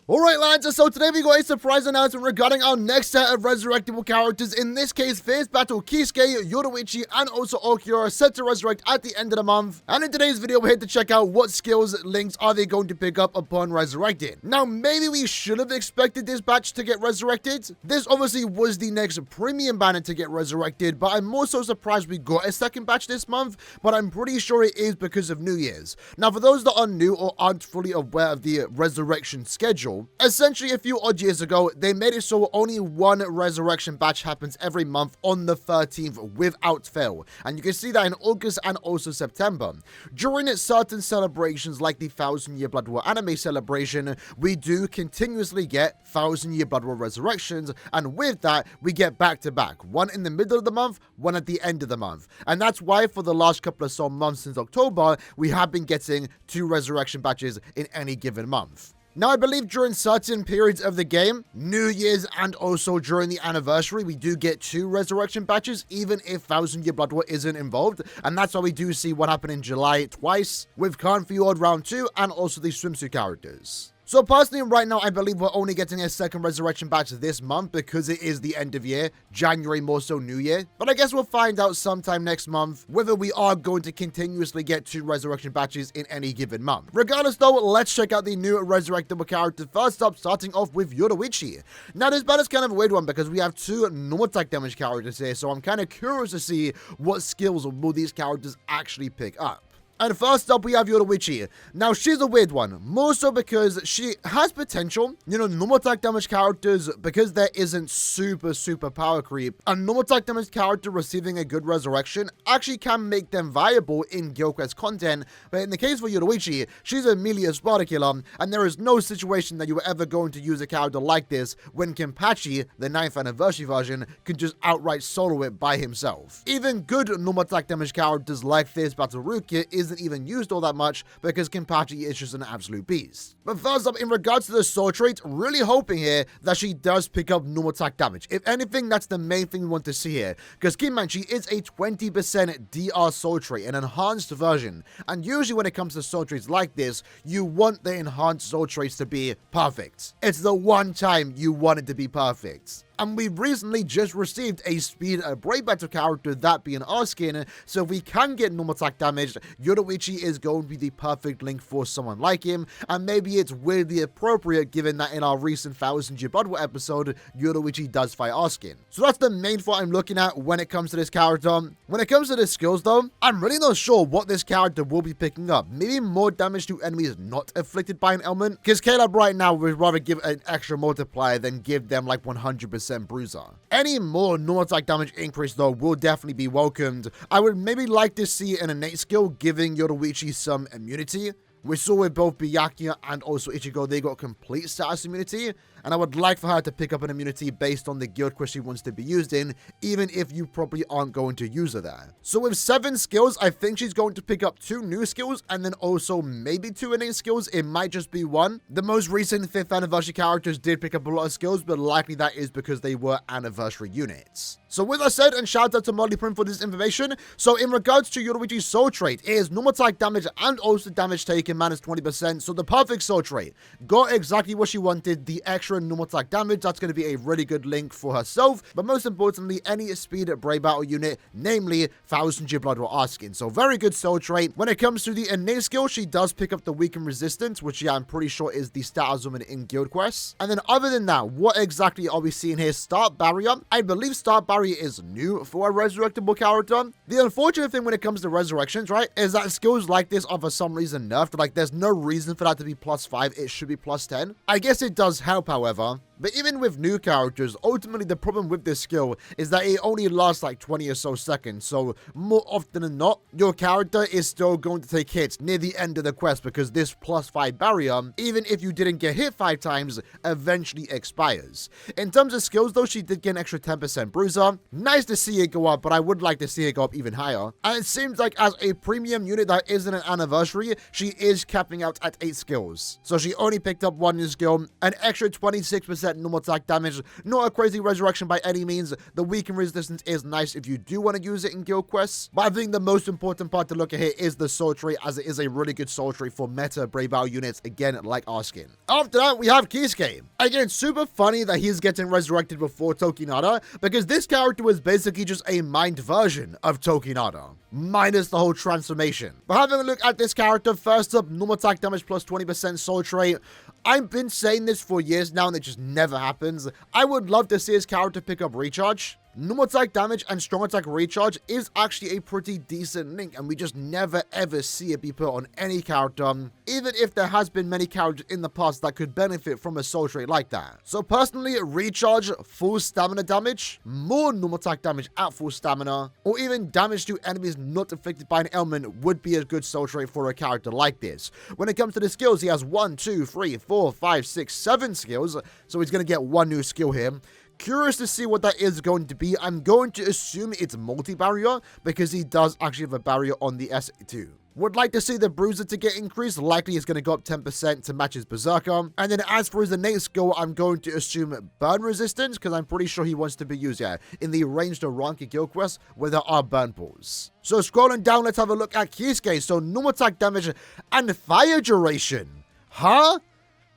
Alright lads, so today we got a surprise announcement regarding our next set of resurrectable characters. In this case, Fierce Battle, KISUKE, YORUICHI, and also ULQUIORRA set to resurrect at the end of the month. And in today's video, we're here to check out what skills links are they going to pick up upon resurrecting. Now, maybe we should have expected this batch to get resurrected. This obviously was the next premium banner to get resurrected, but I'm more so surprised we got a second batch this month, but I'm pretty sure it is because of New Year's. Now, for those that are new or aren't fully aware of the resurrection schedule, essentially a few odd years ago, they made it so only one resurrection batch happens every month on the 13th without fail. And you can see that in August and also September. During certain celebrations like the 1000-Year Blood War anime celebration, we do continuously get 1000-Year Blood War resurrections, and with that, we get back-to-back. One in the middle of the month, one at the end of the month. And that's why for the last couple of so months since October, we have been getting 2 resurrection batches in any given month. Now, I believe during certain periods of the game, New Year's and also during the anniversary, we do get 2 resurrection batches, even if 1000-Year Blood War isn't involved. And that's why we do see what happened in July twice with Kanfjord Round 2 and also the swimsuit characters. So personally, right now, I believe we're only getting a second resurrection batch this month because it is the end of year, January more so New Year. But I guess we'll find out sometime next month whether we are going to continuously get 2 resurrection batches in any given month. Regardless though, let's check out the new resurrectable characters. First up, starting off with Yuurichi. Now this battle is kind of a weird one because we have 2 normal attack damage characters here, so I'm kind of curious to see what skills will these characters actually pick up. And first up, we have Yuurichi. Now, she's a weird one, more so because she has potential. You know, normal attack damage characters, because there isn't super power creep, a normal attack damage character receiving a good resurrection actually can make them viable in Guild Quest content. But in the case for Yuurichi, she's a melee Sparta killer, and there is no situation that you are ever going to use a character like this when Kenpachi, the 9th anniversary version, can just outright solo it by himself. Even good normal attack damage characters like Fierce Battle Rukia isn't even used all that much because Kenpachi is just an absolute beast. But first up, in regards to the soul trait, really hoping here that she does pick up normal attack damage. If anything, that's the main thing we want to see here, because keep in mind, she is a 20% DR soul trait, an enhanced version, and usually when it comes to soul traits like this, you want the enhanced soul traits to be perfect. It's the one time you want it to be perfect. And we recently just received a speed Brave Battle character, that being Arskin, so if we can get normal attack damage, Yuurichi is going to be the perfect link for someone like him, and maybe it's weirdly appropriate given that in our recent 1000-Year Blood War episode, Yuurichi does fight Arskin. So that's the main thought I'm looking at when it comes to this character. When it comes to the skills though, I'm really not sure what this character will be picking up. Maybe more damage to enemies not afflicted by an ailment, because Caleb right now would rather give an extra multiplier than give them like 100% bruiser. Any more normal attack damage increase though will definitely be welcomed. I would maybe like to see an innate skill giving Yuurichi some immunity. We saw with both Byakuya and also Ichigo, they got complete status immunity, and I would like for her to pick up an immunity based on the guild quest she wants to be used in, even if you probably aren't going to use her there. So with 7 skills, I think she's going to pick up 2 new skills, and then also maybe 2 innate skills. It might just be 1. The most recent 5th anniversary characters did pick up a lot of skills, but likely that is because they were anniversary units. So with that said, and shout out to Molly Prim for this information. So in regards to Yuurichi's soul trait, it is normal attack damage and also damage taken minus 20%. So the perfect soul trait. Got exactly what she wanted, the extra normal attack damage. That's going to be a really good link for herself. But most importantly, any speed Brave Battle unit, namely 1000-Year Blood War Arskin. So very good soul trait. When it comes to the innate skill, she does pick up the weaken resistance, which I'm pretty sure is the status woman in Guild Quest. And then other than that, what exactly are we seeing here? Start Barrier. I believe Start Barrier is new for a resurrectable character. The unfortunate thing when it comes to resurrections, right, is that skills like this are for some reason nerfed. Like, there's no reason for that to be +5. It should be +10. I guess it does help, however. But even with new characters, ultimately the problem with this skill is that it only lasts like 20 or so seconds. So more often than not, your character is still going to take hits near the end of the quest because this +5 barrier, even if you didn't get hit 5 times, eventually expires. In terms of skills though, she did get an extra 10% bruiser. Nice to see it go up, but I would like to see it go up even higher. And it seems like as a premium unit that isn't an anniversary, she is capping out at 8 skills. So she only picked up 1 new skill, an extra 26% 20% normal attack damage. Not a crazy resurrection by any means. The weaken resistance is nice if you do want to use it in guild quests, but I think the most important part to look at here is the soul trait, as it is a really good soul trait for meta Brave Battle units, again, like our skin. After that, we have KISUKE. Again, super funny that he's getting resurrected before Tokinada, because this character was basically just a mined version of Tokinada, minus the whole transformation. But having a look at this character, first up, normal attack damage plus 20% soul trait. I've been saying this for years now, and it just never happens. I would love to see his character pick up recharge. Normal attack damage and strong attack recharge is actually a pretty decent link, and we just never ever see it be put on any character, even if there has been many characters in the past that could benefit from a soul trait like that. So personally, recharge, full stamina damage, more normal attack damage at full stamina, or even damage to enemies not affected by an ailment would be a good soul trait for a character like this. When it comes to the skills, he has 1, 2, 3, 4, 5, 6, 7 skills, so he's going to get one new skill here. Curious to see what that is going to be. I'm going to assume it's multi-barrier, because he does actually have a barrier on the SA2. Would like to see the bruiser to get increased. Likely it's going to go up 10% to match his berserker. And then as for his innate skill, I'm going to assume burn resistance, because I'm pretty sure he wants to be used, in the ranged Aaroniero guild quest where there are burn pools. So scrolling down, let's have a look at KISUKE. So normal attack damage and fire duration. Huh?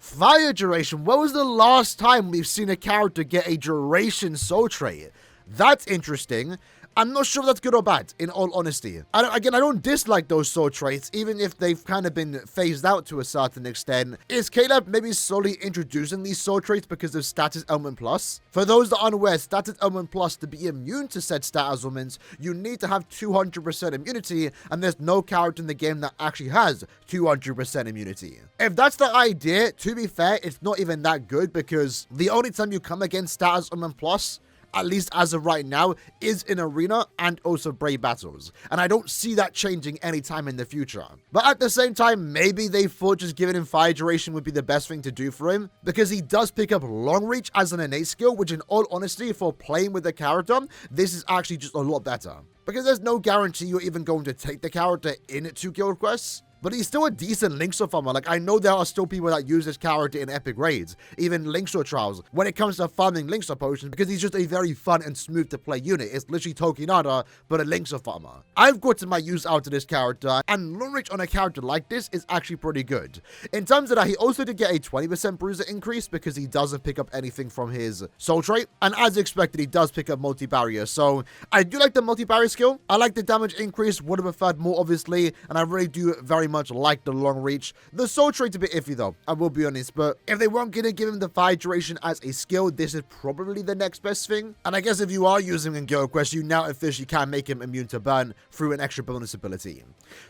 Fire duration. When was the last time we've seen a character get a duration soul trait? That's interesting. I'm not sure if that's good or bad, in all honesty. I don't dislike those soul traits, even if they've kind of been phased out to a certain extent. Is Caleb maybe slowly introducing these soul traits because of Status Element Plus? For those that aren't aware, Status Element Plus, to be immune to said status elements, you need to have 200% immunity, and there's no character in the game that actually has 200% immunity. If that's the idea, to be fair, it's not even that good, because the only time you come against Status Element Plus, at least as of right now, is in arena and also brave battles. And I don't see that changing anytime in the future. But at the same time, maybe they thought just giving him fire duration would be the best thing to do for him, because he does pick up long reach as an innate skill, which in all honesty, for playing with the character, this is actually just a lot better. Because there's no guarantee you're even going to take the character into guild quests. But he's still a decent Linksaw farmer. Like, I know there are still people that use this character in epic raids, even Linksaw trials, when it comes to farming Linksaw potions, because he's just a very fun and smooth to play unit. It's literally Tokinada, but a Linksaw farmer. I've gotten my use out of this character, and long reach on a character like this is actually pretty good. In terms of that, he also did get a 20% bruiser increase, because he doesn't pick up anything from his soul trait, and as expected, he does pick up multi-barrier. So I do like the multi-barrier skill. I like the damage increase, would have preferred more, obviously, and I really do very much like the long reach. The soul trait's a bit iffy though, I will be honest, but if they weren't gonna give him the fire duration as a skill, this is probably the next best thing. And I guess if you are using him in guild quest, you now officially can make him immune to burn through an extra bonus ability.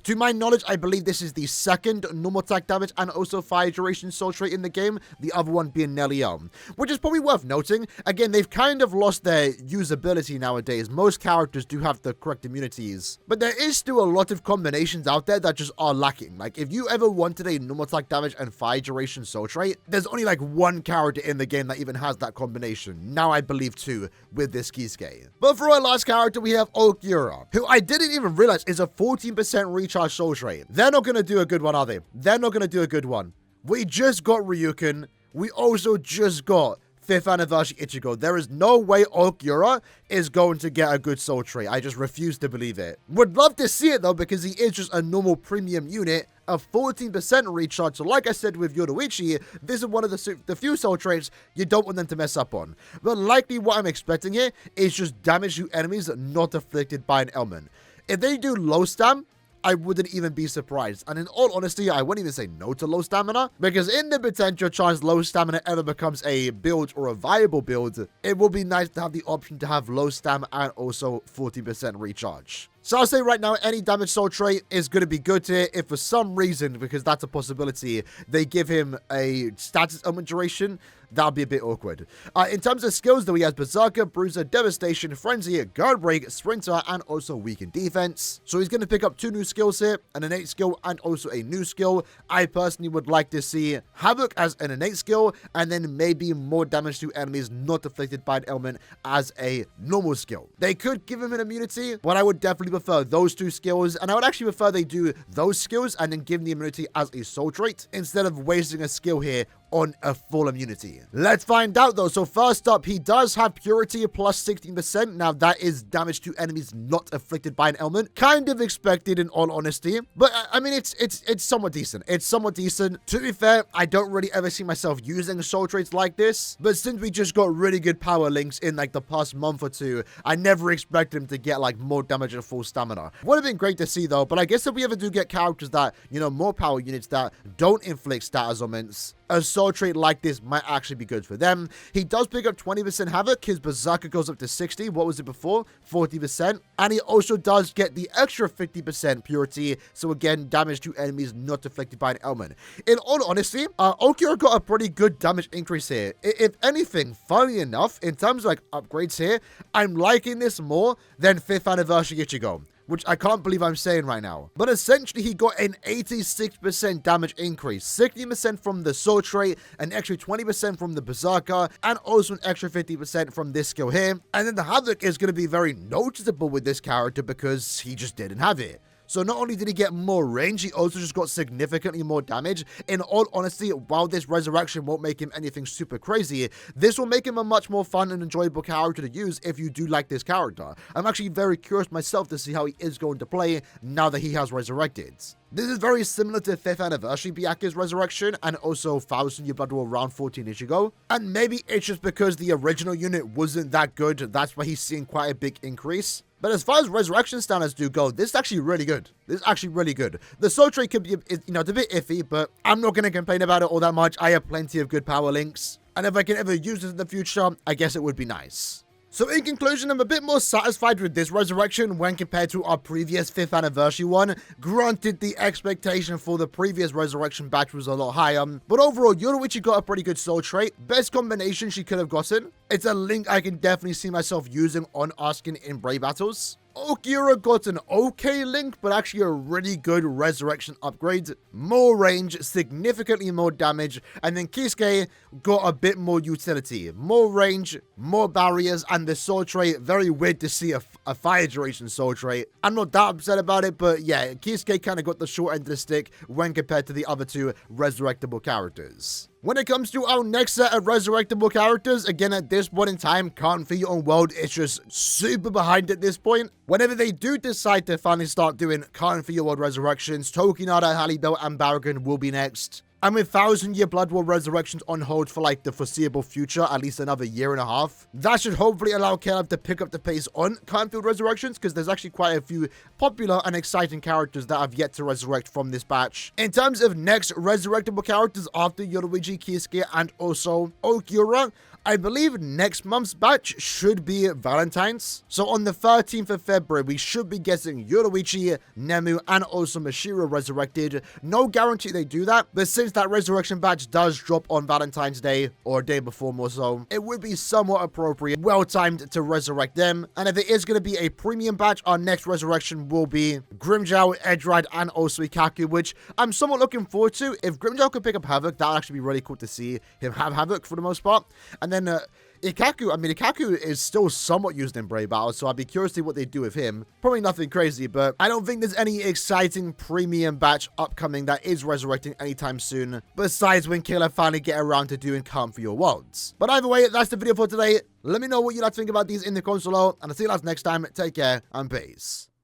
To my knowledge, I believe this is the second normal attack damage and also fire duration soul trait in the game, the other one being Nelliel, which is probably worth noting. Again, they've kind of lost their usability nowadays. Most characters do have the correct immunities, but there is still a lot of combinations out there that just are lacking. Like, if you ever wanted a normal attack damage and fire duration soul trait, there's only like one character in the game that even has that combination. Now I believe two with this KISUKE. But for our last character, we have ULQUIORRA, who I didn't even realize is a 14% recharge soul trait. They're not going to do a good one, are they? They're not going to do a good one. We just got Ryuken. We also just got 5th anniversary Ichigo. There is no way ULQUIORRA is going to get a good soul trait. I just refuse to believe it. Would love to see it though, because he is just a normal premium unit of 14% recharge. So like I said with Yuurichi, this is one of the few soul traits you don't want them to mess up on. But likely what I'm expecting here is just damage to enemies not afflicted by an ailment. If they do low stam, I wouldn't even be surprised. And in all honesty, I wouldn't even say no to low stamina, because in the potential chance low stamina ever becomes a build or a viable build, it will be nice to have the option to have low stam and also 40% recharge. So I'll say right now, any damage soul trait is going to be good here. If for some reason, because that's a possibility, they give him a status element duration, that'll be a bit awkward. In terms of skills, though, he has Berserker, Bruiser, Devastation, Frenzy, Guard Break, Sprinter, and also Weaken Defense. So he's going to pick up 2 new skills here, an innate skill and also a new skill. I personally would like to see Havoc as an innate skill, and then maybe more damage to enemies not afflicted by an ailment as a normal skill. They could give him an immunity, but I would definitely prefer those 2 skills, and I would actually prefer they do those skills and then give him the immunity as a soul trait, instead of wasting a skill here on a full immunity? Let's find out though. So first up, he does have Purity plus 16%. Now that is damage to enemies not afflicted by an ailment. Kind of expected in all honesty, but I mean, it's somewhat decent. It's somewhat decent. To be fair, I don't really ever see myself using soul traits like this, but since we just got really good power links in like the past month or two, I never expected him to get like more damage and full stamina. Would have been great to see though, but I guess if we ever do get characters that, you know, more power units that don't inflict status augments, a soul trait like this might actually be good for them. He does pick up 20% havoc. His berserker goes up to 60. What was it before? 40%. And he also does get the extra 50% purity. So again, damage to enemies not afflicted by an ailment. In all honesty, ULQUIORRA got a pretty good damage increase here. If anything, funny enough, in terms of like upgrades here, I'm liking this more than 5th anniversary Ichigo, which I can't believe I'm saying right now. But essentially, he got an 86% damage increase, 60% from the soul trait, an extra 20% from the berserker, and also an extra 50% from this skill here. And then the havoc is going to be very noticeable with this character because he just didn't have it. So not only did he get more range, he also just got significantly more damage. In all honesty, while this resurrection won't make him anything super crazy, this will make him a much more fun and enjoyable character to use if you do like this character. I'm actually very curious myself to see how he is going to play now that he has resurrected. This is very similar to 5th anniversary Byakuya's resurrection and also 1000 Year Blood War round 14 Ichigo. And maybe it's just because the original unit wasn't that good, that's why he's seeing quite a big increase. But as far as resurrection standards do go, this is actually really good. This is actually really good. The soul trait could be, you know, it's a bit iffy, but I'm not going to complain about it all that much. I have plenty of good power links. And if I can ever use this in the future, I guess it would be nice. So in conclusion, I'm a bit more satisfied with this resurrection when compared to our previous 5th anniversary one. Granted, the expectation for the previous resurrection batch was a lot higher, but overall, Yoruichi got a pretty good soul trait. Best combination she could have gotten. It's a link I can definitely see myself using on Askin in Brave Battles. ULQUIORRA got an okay link, but actually a really good resurrection upgrade. More range, significantly more damage, and then KISUKE got a bit more utility. More range, more barriers, and the soul trait, very weird to see a fire duration soul trait. I'm not that upset about it, but yeah, KISUKE kind of got the short end of the stick when compared to the other two resurrectable characters. When it comes to our next set of resurrectable characters, again, at this point in time, Can't Feel Your Own World is just super behind at this point. Whenever they do decide to finally start doing Can't Feel Your World resurrections, Tokinada, Halibel, and Baragon will be next. And with 1000 Year Blood War resurrections on hold for like the foreseeable future, at least another year and a half, that should hopefully allow Caleb to pick up the pace on Can't Feel resurrections, because there's actually quite a few popular and exciting characters that have yet to resurrect from this batch. In terms of next resurrectable characters after Yoruichi, KISUKE, and also ULQUIORRA, I believe next month's batch should be Valentine's. So on the 13th of February, we should be getting Yoruichi, Nemu, and also Mashiro resurrected. No guarantee they do that, but since that resurrection batch does drop on Valentine's Day, or a day before more so, it would be somewhat appropriate, well-timed to resurrect them. And if it is going to be a premium batch, our next resurrection will be Grimmjow, Edgeride, and also Ikkaku, which I'm somewhat looking forward to. If Grimmjow could pick up Havoc, that would actually be really cool to see him have Havoc for the most part. And then Ikkaku is still somewhat used in Brave Battles, so I'd be curious to see what they do with him. Probably nothing crazy, but I don't think there's any exciting premium batch upcoming that is resurrecting anytime soon, besides when Killer finally get around to doing Can't Feel Your Worlds. But either way, that's the video for today. Let me know what you like to think about these in the comments below, and I'll see you guys next time. Take care, and peace.